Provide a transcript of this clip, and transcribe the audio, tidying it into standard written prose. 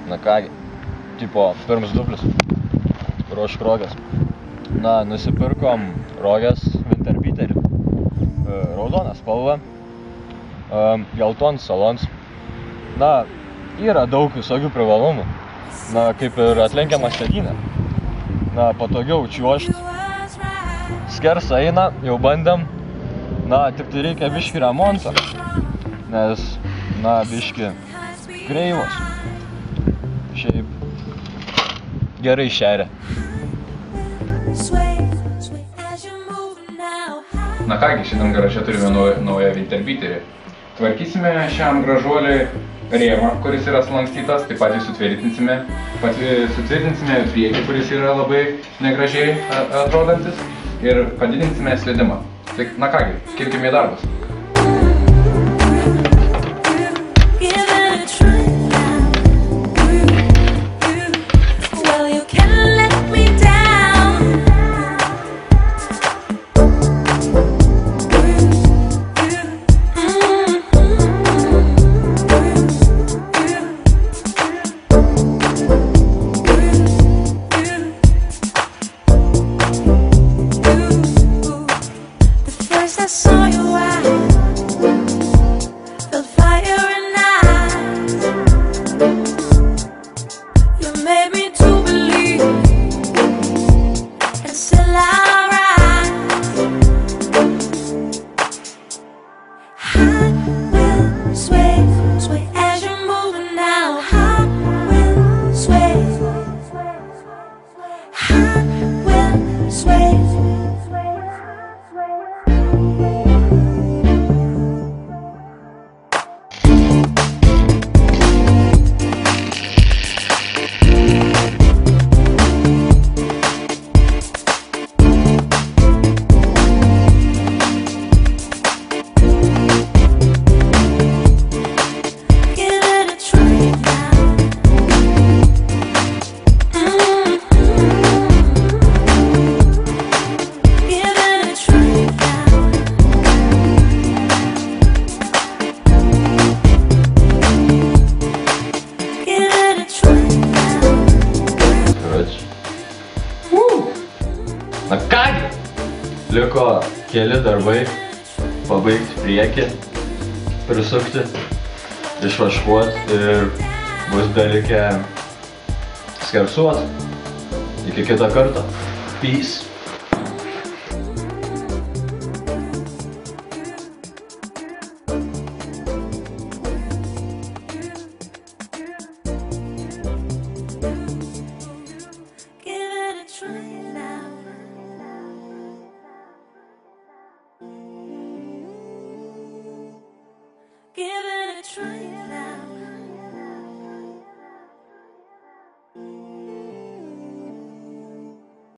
Na kągi, tipo, pirmas duplis, ruošk roges. Na, nusipirkom roges Winterbeaterį, raudoną spalvą, geltonas salons. Na, yra daug visokių privalumų, na, kaip ir atlenkiama sėdynė. Na, patogiau čiuožt, skersą eina, jau bandėm, na, tik tai reikia biškį remonto, nes, na, biškį kreivos. Šiaip gerai šeria. Na kągi, šiandien garaže turime naują Winterbeaterį. Tvarkysime šiam gražuoliui rėmą, kuris yra slankstytas, taip pat jį sutvirtinsime priekį, kuris yra labai negražiai atrodantis, ir padidinsime slydimą. Tai, na kągi, kirkime į darbus. Na kągi, liko keli darbai, pabaigti priekį, prisukti, išvaškuoti ir bus belikę skersuoti. Iki kito karto. Peace.